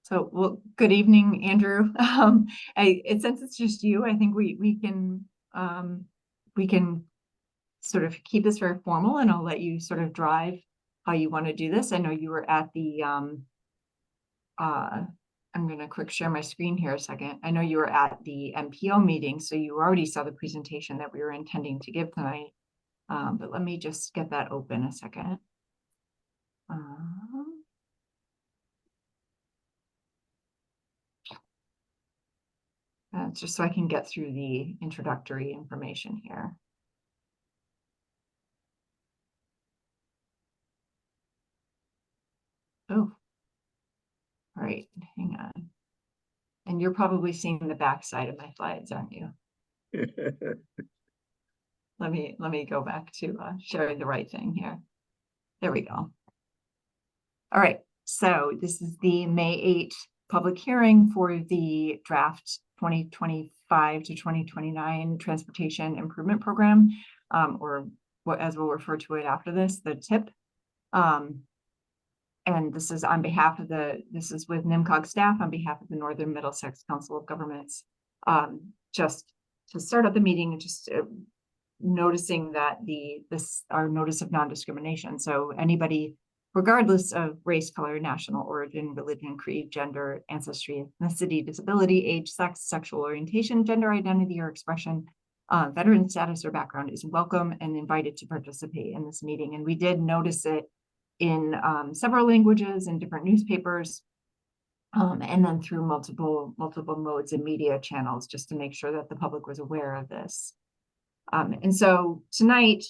So, well, good evening, Andrew. Since it's just you, I think we can sort of keep this very formal, and I'll let you sort of drive how you want to do this. I know you were at the I'm going to quick share my screen here a second. I know you were at the MPO meeting, so you already saw the presentation that we were intending to give tonight. But let me just get that open a second. Just so I can get through the introductory information here. Oh, all right, hang on. And you're probably seeing the backside of my slides, aren't you? Let me go back to sharing the right thing here. There we go. All right, so this is the May 8th public hearing for the draft 2025 to 2029 Transportation Improvement Program, or what, as we'll refer to it after this, the TIP. And this is on behalf of this is with NMCOG staff on behalf of the Northern Middlesex Council of Governments. Just to start out the meeting, just noticing that our notice of non-discrimination. So anybody, regardless of race, color, national origin, religion, creed, gender, ancestry, ethnicity, disability, age, sex, sexual orientation, gender identity, or expression, veteran status or background is welcome and invited to participate in this meeting. And we did notice it in several languages and different newspapers, and then through multiple modes and media channels, just to make sure that the public was aware of this. And so tonight,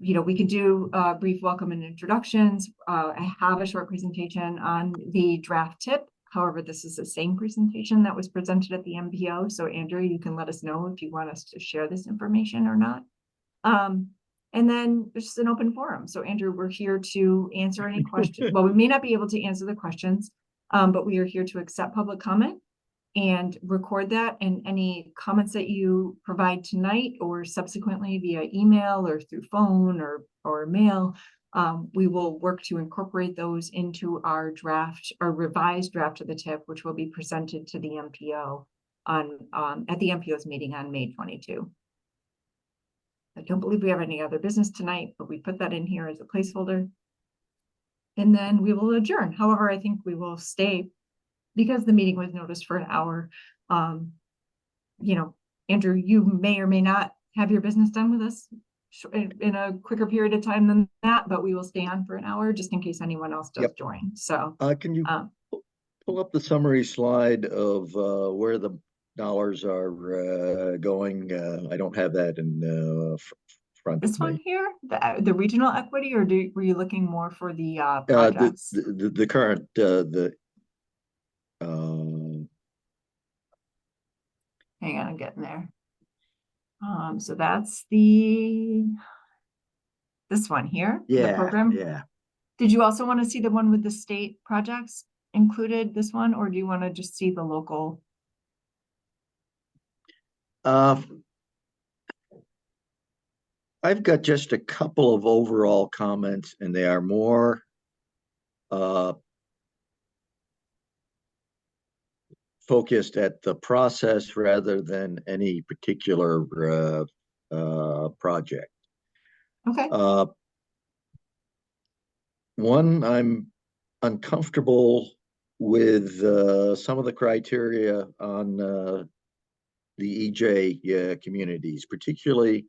we could do a brief welcome and introductions. I have a short presentation on the draft tip. However, this is the same presentation that was presented at the MPO. So Andrew, you can let us know if you want us to share this information or not. And then there's just an open forum. So Andrew, we're here to answer any questions. Well, we may not be able to answer the questions, but we are here to accept public comment and record that, and any comments that you provide tonight or subsequently via email or through phone or mail, we will work to incorporate those into our revised draft of the TIP, which will be presented to the MPO at the MPO's meeting on May 22. I don't believe we have any other business tonight, but we put that in here as a placeholder. And then we will adjourn. However, I think we will stay because the meeting was noticed for an hour. Andrew, you may or may not have your business done with us in a quicker period of time than that, but we will stay on for an hour just in case anyone else does join. So can you pull up the summary slide of where the dollars are going? I don't have that in front this of me. one here, the regional equity, or were you looking more for the projects? The current hang on, I'm getting there. So that's this one here, the program. Yeah. Did you also want to see the one with the state projects included, this one, or do you want to just see the local? I've got just a couple of overall comments, and they are more focused at the process rather than any particular project. Okay. One, I'm uncomfortable with some of the criteria on the EJ communities, particularly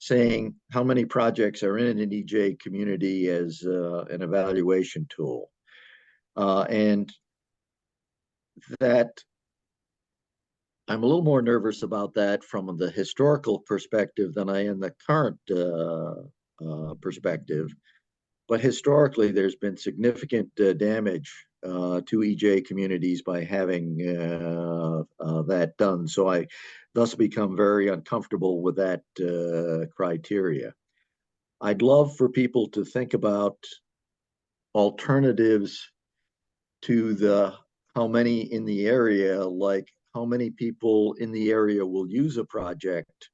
saying how many projects are in an EJ community as an evaluation tool. And that I'm a little more nervous about that from the historical perspective than I am the current perspective. But historically, there's been significant damage to EJ communities by having that done. So I thus become very uncomfortable with that criteria. I'd love for people to think about alternatives to the how many in the area, like how many people in the area will use a project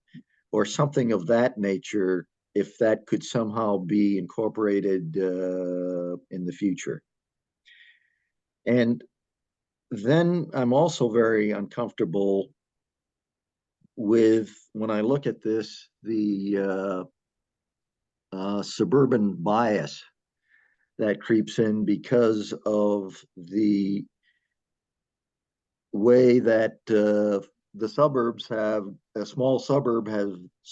or something of that nature, if that could somehow be incorporated in the future. And then I'm also very uncomfortable with, when I look at this, the suburban bias that creeps in because of the way that the suburbs have, a small suburb has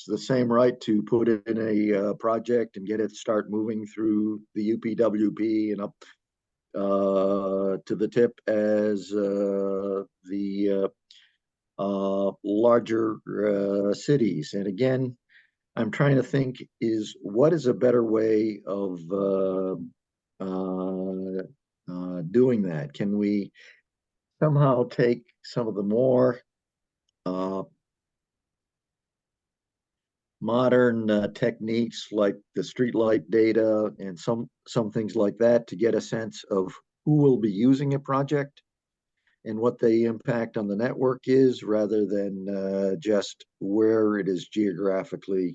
the same right to put in a project and get it start moving through the UPWP and up to the tip as the larger cities. And again, I'm trying to think, is what is a better way of doing that? Can we somehow take some of the more uh, modern techniques like the streetlight data and some things like that to get a sense of who will be using a project and what the impact on the network is, rather than just where it is geographically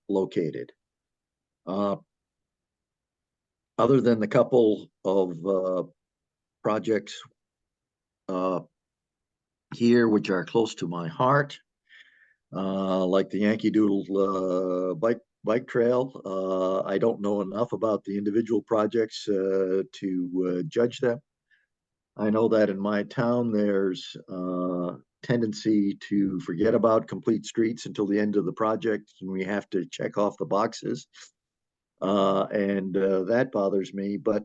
located. Uh, Other than the couple of projects uh, here, which are close to my heart, like the Yankee Doodle bike trail. I don't know enough about the individual projects to judge them. I know that in my town, there's tendency to forget about complete streets until the end of the project, and we have to check off the boxes. And that bothers me. But,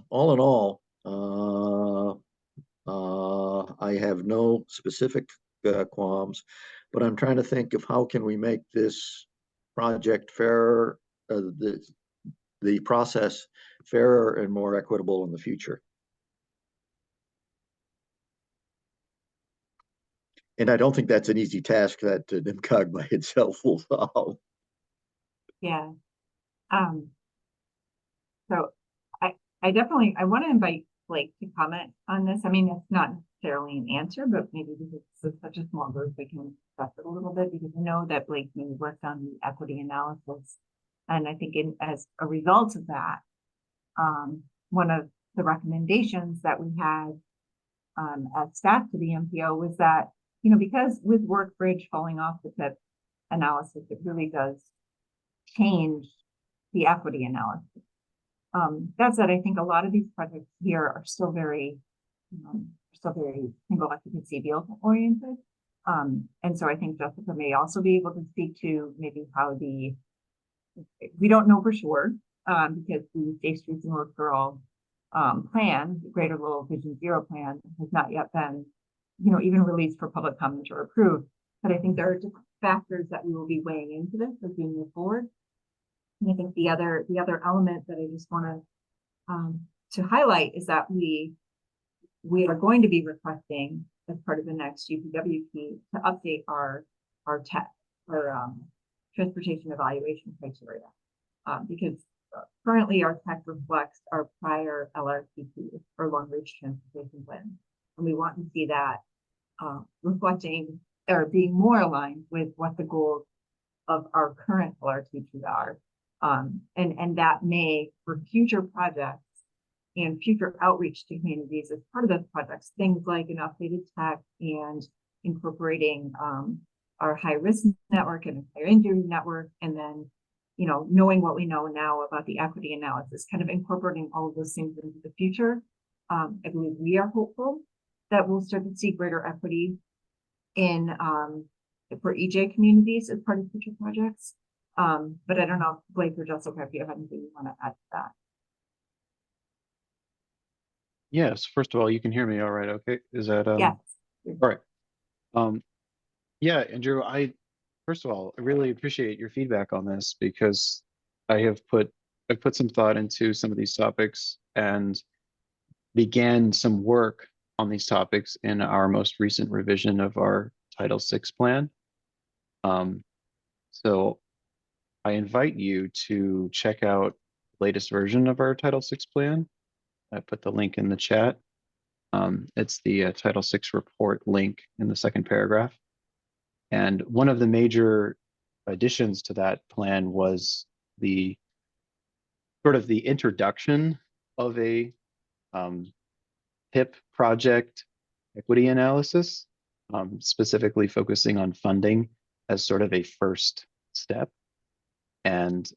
all in all, I have no specific qualms, but I'm trying to think of how can we make this project fairer, the process fairer and more equitable in the future. And I don't think that's an easy task that NMCOG by itself will solve. Yeah. Um, so I definitely, I want to invite Blake to comment on this. I mean, it's not necessarily an answer, but maybe because it's such a small group, we can discuss it a little bit, because I know that Blake maybe worked on the equity analysis. And I think as a result of that, one of the recommendations that we had as staff to the MPO was that, because with Work Bridge falling off the tip analysis, it really does change the equity analysis. That said, I think a lot of these projects here are still very single occupancy deal oriented. And so I think Jessica may also be able to speak to maybe how we don't know for sure, because the Safe Streets and Roads for All plan, the Greater Lowell Vision Zero plan, has not yet been, even released for public comment or approved. But I think there are different factors that we will be weighing into this as we move forward. And I think the other element that I just want to highlight is that we are going to be requesting, as part of the next UPWP, to update our transportation evaluation criteria, because currently our tech reflects our prior LRTP, or long range transportation plan, and we want to see that reflecting or being more aligned with what the goals of our current LRTP are. And that may, for future projects and future outreach to communities as part of those projects, things like an updated tech and incorporating our high risk network and higher injury network, and then, knowing what we know now about the equity analysis, kind of incorporating all of those things into the future. I believe we are hopeful that we'll start to see greater equity in for EJ communities as part of future projects. But I don't know, Blake or Jessica, if you have anything you want to add to that. Yes, first of all, you can hear me all right, okay? Is that Yes. all right. Yeah, Andrew, first of all, I really appreciate your feedback on this, because I've put some thought into some of these topics and began some work on these topics in our most recent revision of our Title VI plan. So I invite you to check out the latest version of our Title VI plan. I put the link in the chat. It's the Title VI report link in the second paragraph. And one of the major additions to that plan was the introduction of a TIP project equity analysis, specifically focusing on funding as sort of a first step. And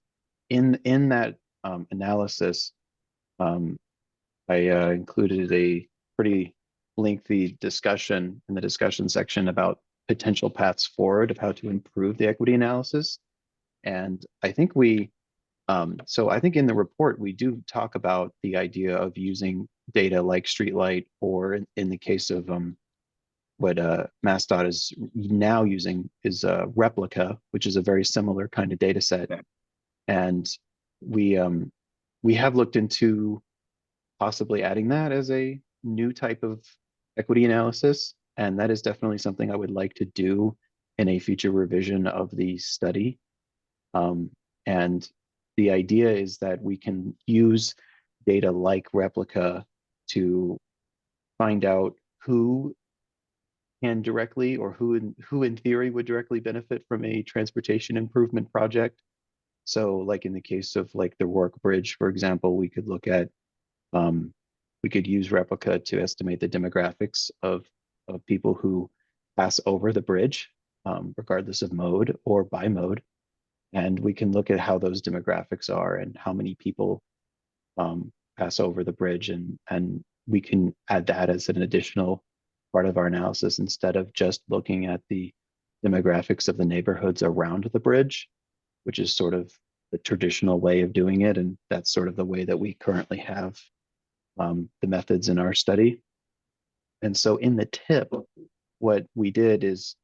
in that analysis, I included a pretty lengthy discussion in the discussion section about potential paths forward of how to improve the equity analysis. And I think so I think in the report, we do talk about the idea of using data like Streetlight, or in the case of what MassDOT is now using is Replica, which is a very similar kind of data set. And we have looked into possibly adding that as a new type of equity analysis. And that is definitely something I would like to do in a future revision of the study. And the idea is that we can use data like Replica to find out who can directly, or who in theory would directly benefit from a transportation improvement project. So like in the case of like the Rourke Bridge, for example, we could look at, we could use Replica to estimate the demographics of people who pass over the bridge, regardless of mode or by mode. And we can look at how those demographics are and how many people pass over the bridge. And we can add that as an additional part of our analysis instead of just looking at the demographics of the neighborhoods around the bridge, which is sort of the traditional way of doing it. And that's sort of the way that we currently have the methods in our study. And so in the tip, what we did is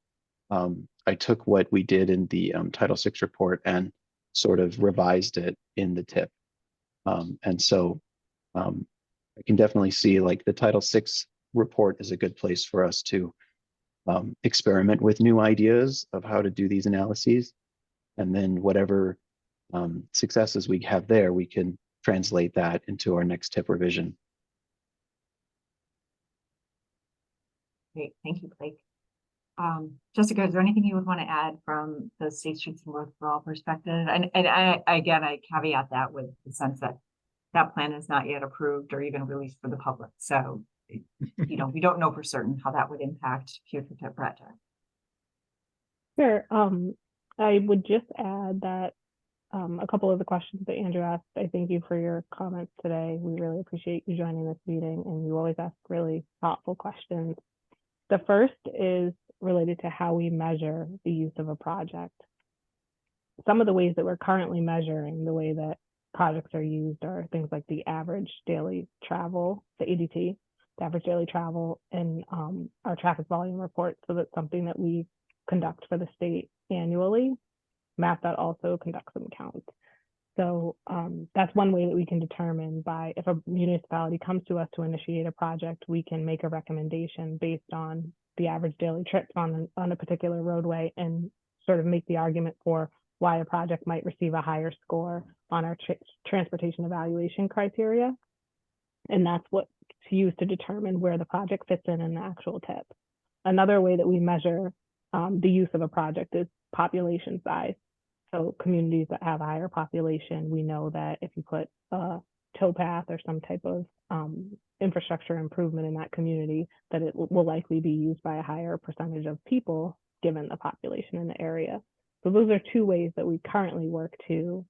I took what we did in the Title VI report and sort of revised it in the tip. And so I can definitely see like the Title VI report is a good place for us to experiment with new ideas of how to do these analyses. And then whatever successes we have there, we can translate that into our next tip revision. Great, thank you, Blake. Jessica, is there anything you would want to add from the State Streets and Roads for All perspective? And I caveat that with the sense that that plan is not yet approved or even released for the public. So, we don't know for certain how that would impact future tip projects. Sure. I would just add that a couple of the questions that Andrew asked, I thank you for your comments today. We really appreciate you joining this meeting, and you always ask really thoughtful questions. The first is related to how we measure the use of a project. Some of the ways that we're currently measuring the way that projects are used are things like the average daily travel, the ADT, the average daily travel, and our traffic volume report. So that's something that we conduct for the state annually. MassDOT also conducts some counts. So that's one way that we can determine by, if a municipality comes to us to initiate a project, we can make a recommendation based on the average daily trips on a particular roadway and sort of make the argument for why a project might receive a higher score on our transportation evaluation criteria. And that's what's used to determine where the project fits in the actual tip. Another way that we measure the use of a project is population size. So communities that have a higher population, we know that if you put a towpath or some type of infrastructure improvement in that community, that it will likely be used by a higher percentage of people given the population in the area. So those are two ways that we currently work to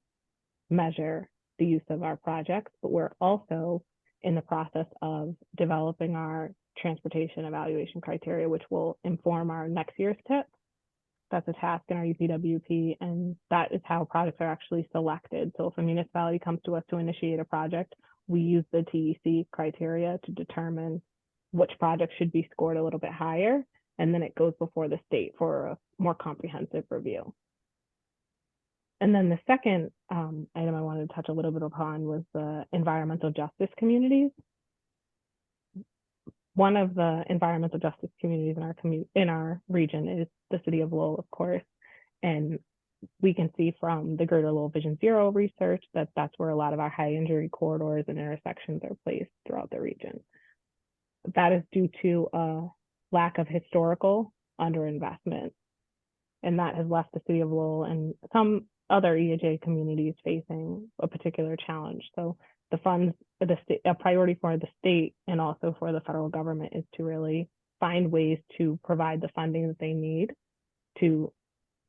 measure the use of our projects, but we're also in the process of developing our transportation evaluation criteria, which will inform our next year's tip. That's a task in our UPWP, and that is how projects are actually selected. So if a municipality comes to us to initiate a project, we use the TEC criteria to determine which project should be scored a little bit higher, and then it goes before the state for a more comprehensive review. And then the second item I wanted to touch a little bit upon was the environmental justice communities. One of the environmental justice communities in our region is the city of Lowell, of course, and we can see from the Greater Lowell Vision Zero research that that's where a lot of our high injury corridors and intersections are placed throughout the region. That is due to a lack of historical underinvestment, and that has left the city of Lowell and some other EAJ communities facing a particular challenge. So the funds, a priority for the state and also for the federal government is to really find ways to provide the funding that they need to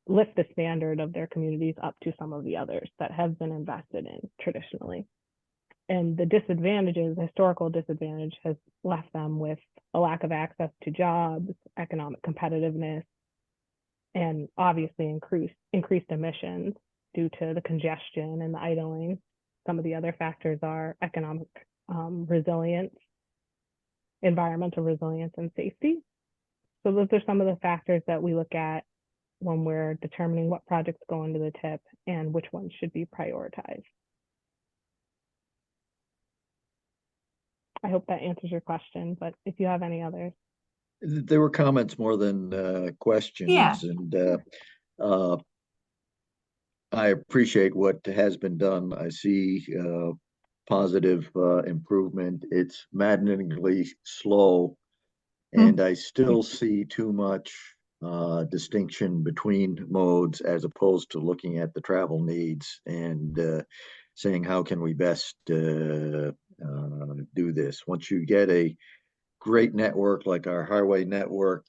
lift the standard of their communities up to some of the others that have been invested in traditionally. And the disadvantages, the historical disadvantage, has left them with a lack of access to jobs, economic competitiveness, and obviously increased emissions due to the congestion and the idling. Some of the other factors are economic resilience, environmental resilience, and safety. So those are some of the factors that we look at when we're determining what projects go into the TIP and which ones should be prioritized. I hope that answers your question, but if you have any others. There were comments more than questions. Yeah. And I appreciate what has been done. I see positive improvement. It's maddeningly slow, and I still see too much distinction between modes as opposed to looking at the travel needs and saying how can we best do this. Once you get a great network like our highway network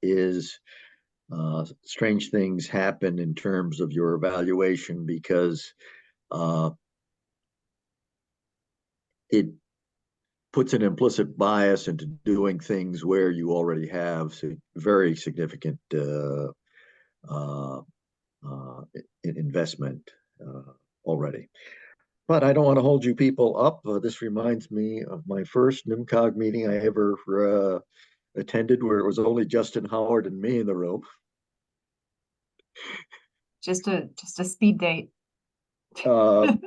is, strange things happen in terms of your evaluation because it puts an implicit bias into doing things where you already have very significant investment already. But I don't want to hold you people up. This reminds me of my first NMCOG meeting I ever attended, where it was only Justin Howard and me in the room. Just a speed date. I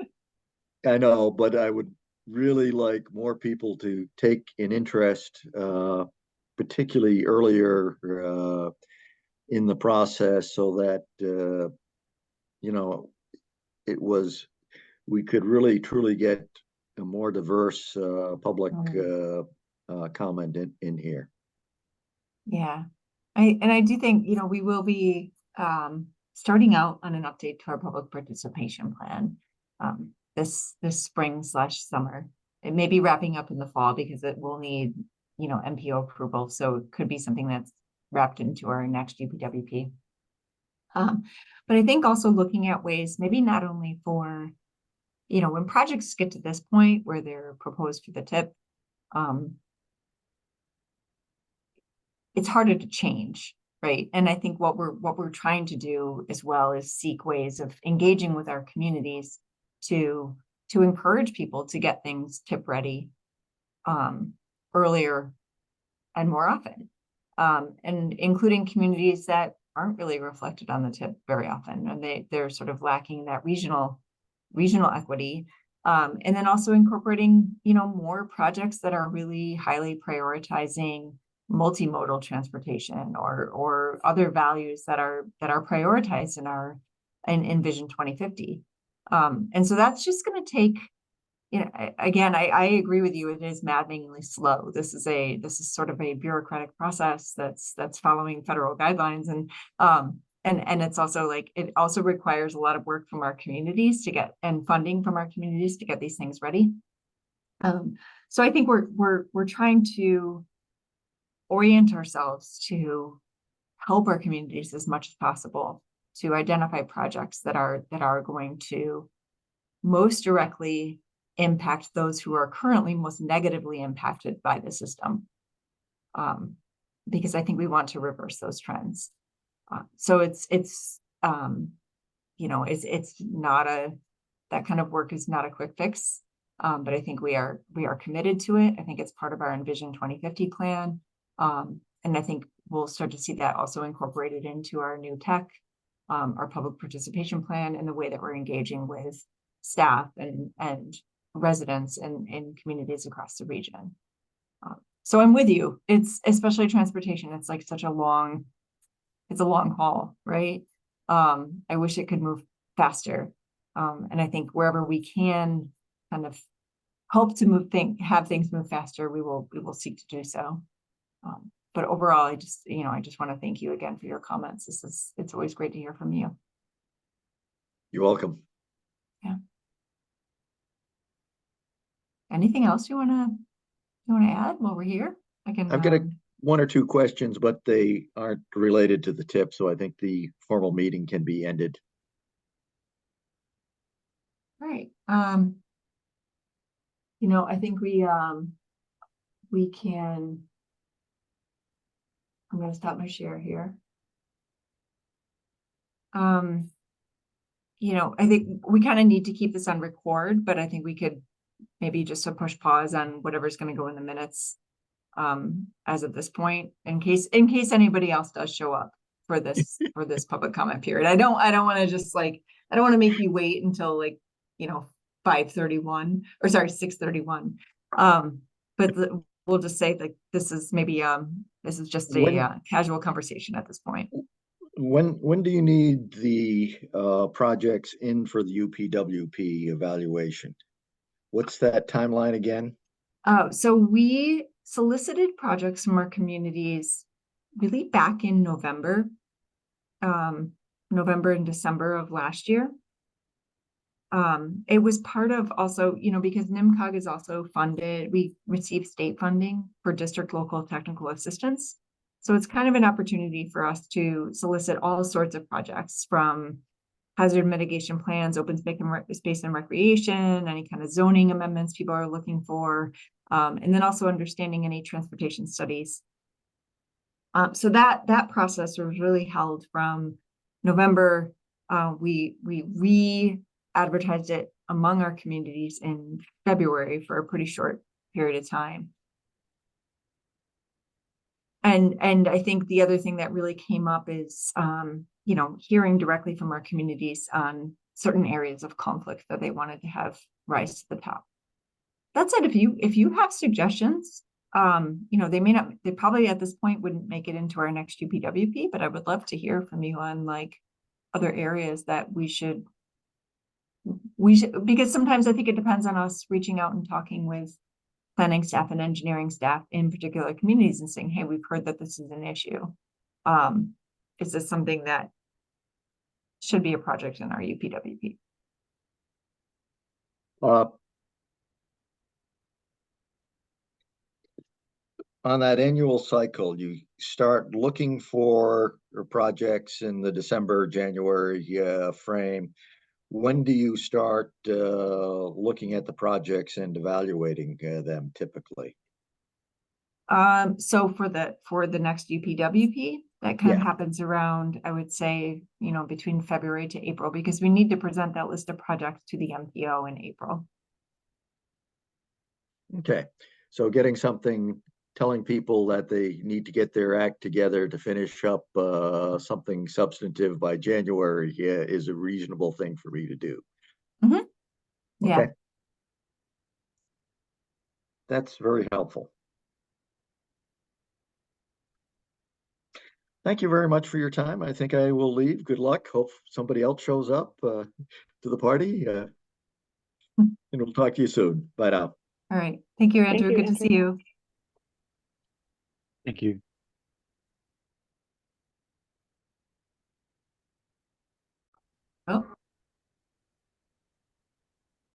know, but I would really like more people to take an interest, particularly earlier in the process, so that we could really truly get a more diverse public comment in here. Yeah, I do think we will be starting out on an update to our public participation plan this spring/summer. It may be wrapping up in the fall because it will need MPO approval, so it could be something that's wrapped into our next UPWP. But I think also looking at ways, maybe not only for when projects get to this point where they're proposed for the TIP, it's harder to change, right? And I think what we're trying to do as well is seek ways of engaging with our communities to encourage people to get things TIP ready earlier and more often, and including communities that aren't really reflected on the TIP very often, and they're sort of lacking that regional equity, and then also incorporating more projects that are really highly prioritizing multimodal transportation or other values that are prioritized in Vision 2050. And so that's just going to take, again, I agree with you. It is maddeningly slow. This is sort of a bureaucratic process that's following federal guidelines, and it's also like it also requires a lot of work from our communities and funding from our communities to get these things ready. So I think we're trying to orient ourselves to help our communities as much as possible to identify projects that are going to most directly impact those who are currently most negatively impacted by the system, because I think we want to reverse those trends. So it's not that kind of work is not a quick fix, but I think we are committed to it. I think it's part of our Envision 2050 plan. And I think we'll start to see that also incorporated into our new tech, our public participation plan, and the way that we're engaging with staff and residents and communities across the region. So I'm with you. It's especially transportation. It's like it's a long haul, right? I wish it could move faster. And I think wherever we can kind of help to have things move faster, we will seek to do so. But overall, I just want to thank you again for your comments. It's always great to hear from you. You're welcome. Yeah. anything else you wanna add while we're here? I can, I've got one or two questions, but they aren't related to the tip, so I think the formal meeting can be ended. right, I think we can, I'm gonna stop my share here. I think we kind of need to keep this on record, but I think we could maybe just a push pause on whatever's gonna go in the minutes. As of this point, in case anybody else does show up for this public comment period. I don't want to just I don't want to make you wait until 5:31 or sorry 6:31. But we'll just say this is maybe this is just a casual conversation at this point. When do you need the projects in for the UPWP evaluation? What's that timeline again? So we solicited projects from our communities really back in November and December of last year. It was part of also, because NMCOG is also funded, we receive state funding for district local technical assistance. So it's kind of an opportunity for us to solicit all sorts of projects, from hazard mitigation plans, open space and recreation, any kind of zoning amendments people are looking for, and then also understanding any transportation studies. So that process was really held from November. We re-advertised it among our communities in February for a pretty short period of time. And I think the other thing that really came up is hearing directly from our communities on certain areas of conflict that they wanted to have rise to the top. That said, if you have suggestions, they probably at this point wouldn't make it into our next UPWP, but I would love to hear from you on other areas that we should, because sometimes I think it depends on us reaching out and talking with planning staff and engineering staff in particular communities and saying, hey, we've heard that this is an issue. Is this something that should be a project in our UPWP? On that annual cycle, you start looking for projects in the December, January frame. When do you start looking at the projects and evaluating them typically? So for the next UPWP, that kind of happens around, I would say, between February to April, because we need to present that list of projects to the MPO in April. Okay, so getting something, telling people that they need to get their act together to finish up something substantive by January is a reasonable thing for me to do. Mm-hmm. Yeah. Okay. That's very helpful. Thank you very much for your time. I think I will leave. Good luck. Hope somebody else shows up to the party. And we'll talk to you soon. Bye now. All right. Thank you, Andrew. Good to see you. Thank you. Oh.